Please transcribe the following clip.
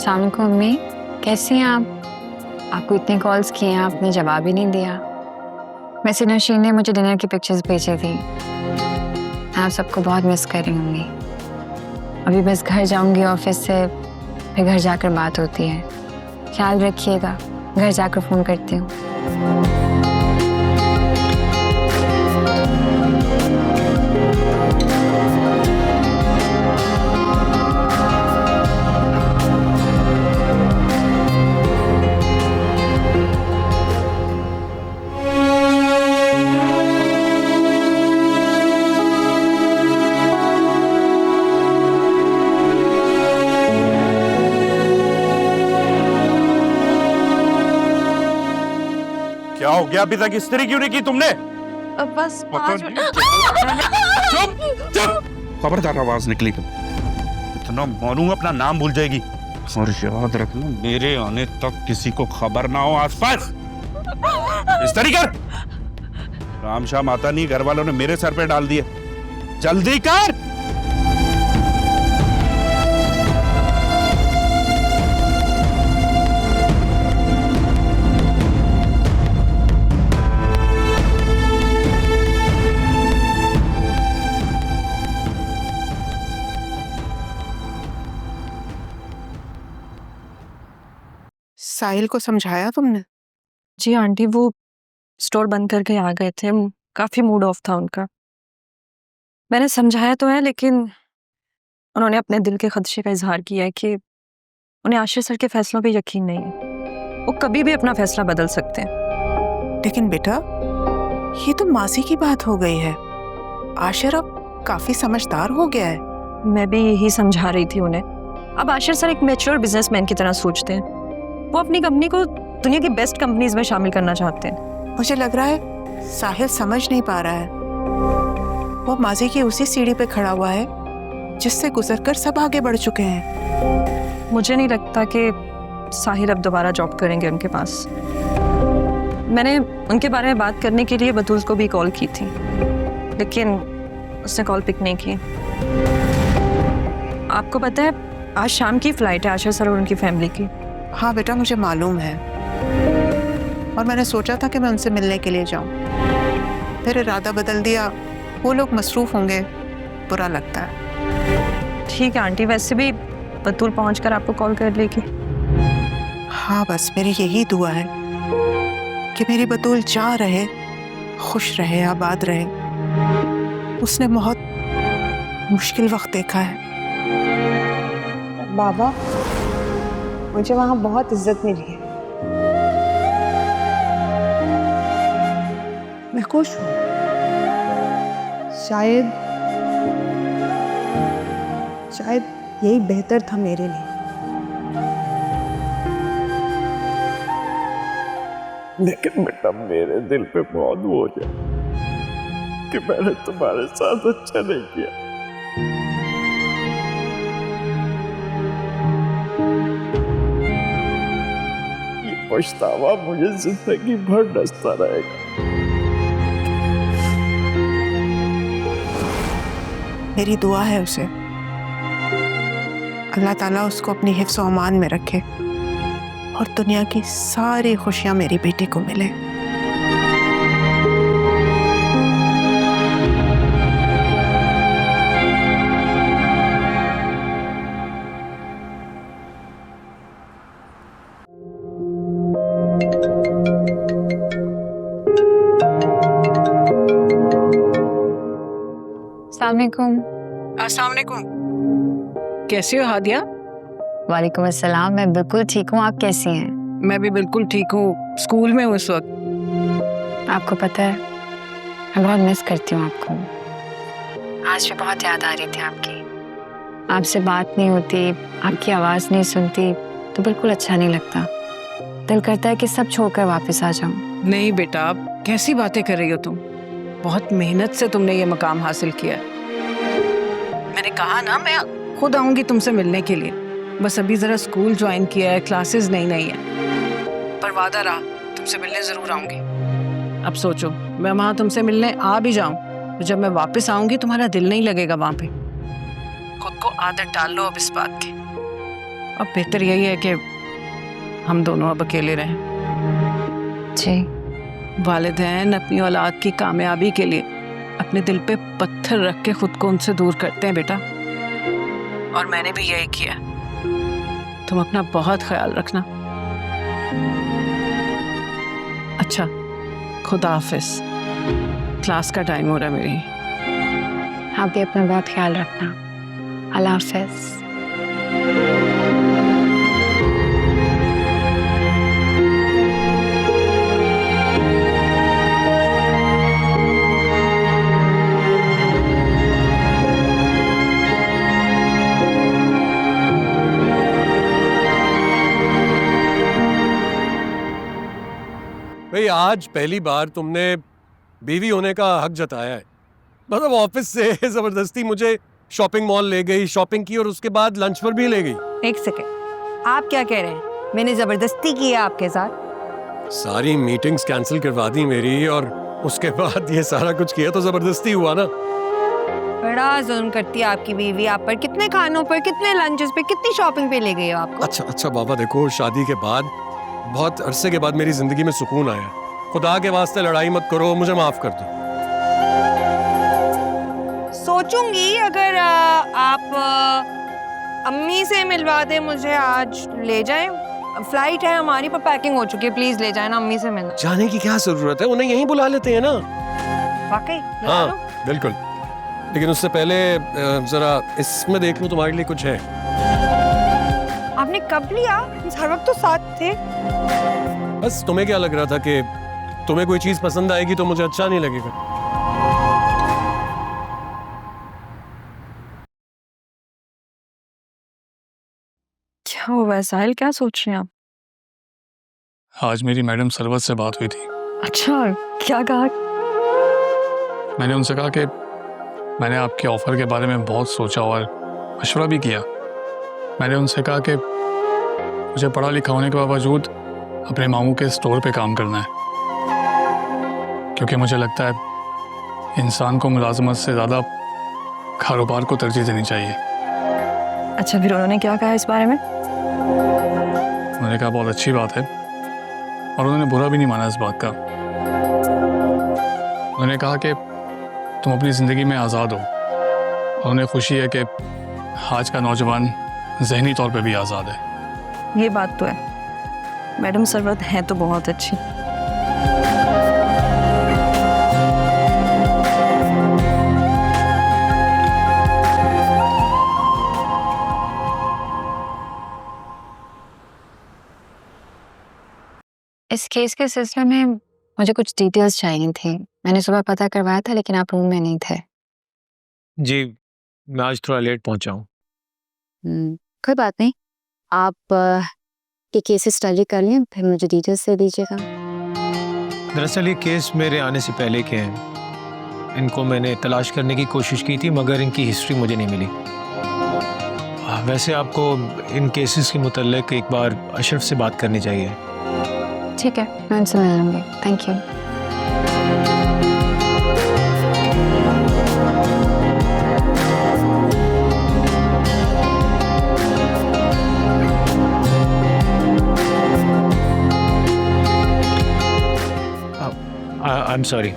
अस्सलाम वालेकुम अम्मी, कैसी हैं आप? आपको इतने कॉल्स किए हैं, आपने जवाब ही नहीं दिया। वैसे नौशीन ने मुझे डिनर की पिक्चर्स भेजी थी। आप सबको बहुत मिस कर रही हूँ अम्मी। अभी बस घर जाऊंगी ऑफिस से, फिर घर जाकर बात होती है। ख्याल रखिएगा, घर जाकर फ़ोन करती हूँ। क्या हो गया? अभी तक इस्त्री क्यों नहीं की तुमने? अब बस पता 5 नहीं मिनट। चुप चुप, खबरदार आवाज निकली तो इतना मारूंगा अपना नाम भूल जाएगी। और याद रखना, मेरे आने तक किसी को खबर ना हो आसपास। इस्त्री कर। राम शाम आता नहीं, घर वालों ने मेरे सर पे डाल दिए। जल्दी कर। साहिल को समझाया तुमने? जी आंटी, वो स्टोर बंद करके आ गए थे, काफी मूड ऑफ था उनका। मैंने समझाया तो है, लेकिन उन्होंने अपने दिल के खदशे का इजहार किया है कि उन्हें आशिर सर के फैसलों पे यकीन नहीं है। वो कभी भी अपना फैसला बदल सकते हैं। लेकिन बेटा, ये तो मासी की बात हो गई है। आशिर अब काफी समझदार हो गया है। मैं भी यही समझा रही थी उन्हें। अब आशिर सर एक मैच्योर बिजनेसमैन की तरह सोचते हैं। वो अपनी कंपनी को दुनिया की बेस्ट कंपनीज में शामिल करना चाहते हैं। मुझे लग रहा है साहिल समझ नहीं पा रहा है। वो माजी की उसी सीढ़ी पे खड़ा हुआ है जिससे गुजरकर सब आगे बढ़ चुके हैं। मुझे नहीं लगता कि साहिल अब दोबारा जॉब करेंगे उनके पास। मैंने उनके बारे में बात करने के लिए बतूल को भी कॉल की थी, लेकिन उसने कॉल पिक नहीं की। आपको पता है, आज शाम की फ्लाइट है आशिर सर और उनकी फैमिली की। हाँ बेटा, मुझे मालूम है, और मैंने सोचा था कि मैं उनसे मिलने के लिए जाऊं। फिर इरादा बदल दिया। वो लोग मसरूफ होंगे, बुरा लगता है। ठीक है आंटी, वैसे भी बतूल पहुंचकर आपको कॉल कर लेगी। हाँ, बस मेरी यही दुआ है कि मेरी बतूल जा रहे, खुश रहे, आबाद रहे। उसने बहुत मुश्किल वक्त देखा है। बाबा, मुझे वहाँ बहुत इज्जत मिली है। मैं खुश हूँ। शायद यही बेहतर था मेरे लिए। लेकिन बेटा, मेरे दिल पे बहुत बोझ है कि मैंने तुम्हारे साथ अच्छा नहीं किया। ये पछतावा मुझे जिंदगी भर डसता रहेगा। मेरी दुआ है उसे, अल्लाह ताला उसको अपनी हिफ्ज़ व अमान में रखे और दुनिया की सारी खुशियां मेरी बेटी को मिले। अस्सलाम वालेकुम। अस्सलाम वालेकुम। कैसी हो हादिया? वालेकुम अस्सलाम, मैं बिल्कुल ठीक हूँ। आप कैसी हैं? मैं भी बिल्कुल ठीक हूँ। स्कूल में हूँ इस वक्त। आपको पता है, मैं बहुत मिस करती हूँ आपको। आज भी बहुत याद आ रही थी आपकी। आपसे बात नहीं होती, आपकी आवाज़ नहीं सुनती तो बिल्कुल अच्छा नहीं लगता। दिल करता है कि सब छोड़कर वापस आ जाऊं। नहीं बेटा, अब कैसी बातें कर रही हो तुम? बहुत मेहनत से तुमने ये मकाम हासिल किया। मैंने कहा ना, मैं खुद आऊंगी तुमसे मिलने के लिए। बस अभी जरा स्कूल ज्वाइन किया है, क्लासेस नई नई है, पर वादा रहा तुमसे मिलने जरूर आऊंगी। अब सोचो, मैं वहां तुमसे मिलने आ भी जाऊं तो जब मैं वापस आऊंगी तुम्हारा दिल नहीं लगेगा वहां पे। खुद को आदत डाल लो अब इस बात की। अब बेहतर यही है कि हम दोनों अब अकेले रहें। जी वालिदैन अपनी औलाद की कामयाबी के लिए अपने दिल पे पत्थर रख के खुद को उनसे दूर करते हैं बेटा, और मैंने भी यही किया। तुम अपना बहुत ख्याल रखना। अच्छा, खुदा हाफिज, क्लास का टाइम हो रहा है मेरी। आप भी अपना बहुत ख्याल रखना। अल्लाह हाफिज। भाई आज पहली बार तुमने बीवी होने का हक जताया है। मतलब ऑफिस से जबरदस्ती मुझे शॉपिंग मॉल ले गई, शॉपिंग की और उसके बाद लंच पर भी ले गई। एक सेकेंड, आप क्या कह रहे हैं? मैंने जबरदस्ती की है आपके साथ? सारी मीटिंग्स कैंसिल करवा दी मेरी और उसके बाद ये सारा कुछ किया तो जबरदस्ती हुआ ना। बड़ा जुल्म करती है आपकी बीवी आप पर। कितने खानों पर, कितने लंचेस पे, कितनी शॉपिंग पे ले गई हो आपको? अच्छा बाबा, देखो शादी के बाद बहुत अरसे के बाद मेरी जिंदगी में सुकून आया। खुदा के वास्ते लड़ाई मत करो, मुझे माफ कर दो। सोचूंगी अगर आप अम्मी से मिलवा दे मुझे, आज ले जाएं। फ्लाइट है हमारी पर पैकिंग हो चुकी है, प्लीज ले जाए ना अम्मी से मिलना। जाने की क्या जरूरत है, उन्हें यहीं बुला लेते हैं ना। वाकई? हाँ बिल्कुल, लेकिन उससे पहले जरा इसमें देख लूं तुम्हारे लिए कुछ है। आपने कब लिया? हर वक्त तो साथ थे। बस तुम्हें क्या लग रहा था कि तुम्हें कोई चीज पसंद आएगी तो मुझे अच्छा नहीं लगेगा? क्या हुआ है साहिल, क्या सोच रहे हैं आप? आज मेरी मैडम सरवत से बात हुई थी। अच्छा, क्या कहा? मैंने उनसे कहा कि मैंने आपके ऑफ़र के बारे में बहुत सोचा और मशवरा भी किया। मैंने उनसे कहा कि मुझे पढ़ा लिखा होने के बावजूद अपने मामू के स्टोर पे काम करना है, क्योंकि मुझे लगता है इंसान को मुलाजमत से ज़्यादा कारोबार को तरजीह देनी चाहिए। अच्छा, फिर उन्होंने क्या कहा इस बारे में? उन्होंने कहा बहुत अच्छी बात है, और उन्होंने बुरा भी नहीं माना इस बात का। उन्होंने कहा कि तुम अपनी ज़िंदगी में आज़ाद हो, और उन्हें खुशी है कि आज का नौजवान ज़हनी तौर पे भी आज़ाद है। ये बात तो है, मैडम सरवत है तो बहुत अच्छी। इस केस के सिलसिले में मुझे कुछ डिटेल्स चाहिए थी। मैंने सुबह पता करवाया था लेकिन आप रूम में नहीं थे। जी, मैं आज थोड़ा लेट पहुंचा हूँ। कोई बात नहीं, आप ये केसेस स्टडी कर लें, फिर मुझे डिटेल्स दे दीजिएगा। दरअसल ये केस मेरे आने से पहले के हैं। इनको मैंने तलाश करने की कोशिश की थी मगर इनकी हिस्ट्री मुझे नहीं मिली। वैसे आपको इन केसेस के मुतल्लिक एक बार अशरफ से बात करनी चाहिए। ठीक है, मैं उनसे मिल लूँगी। Thank you. I am sorry.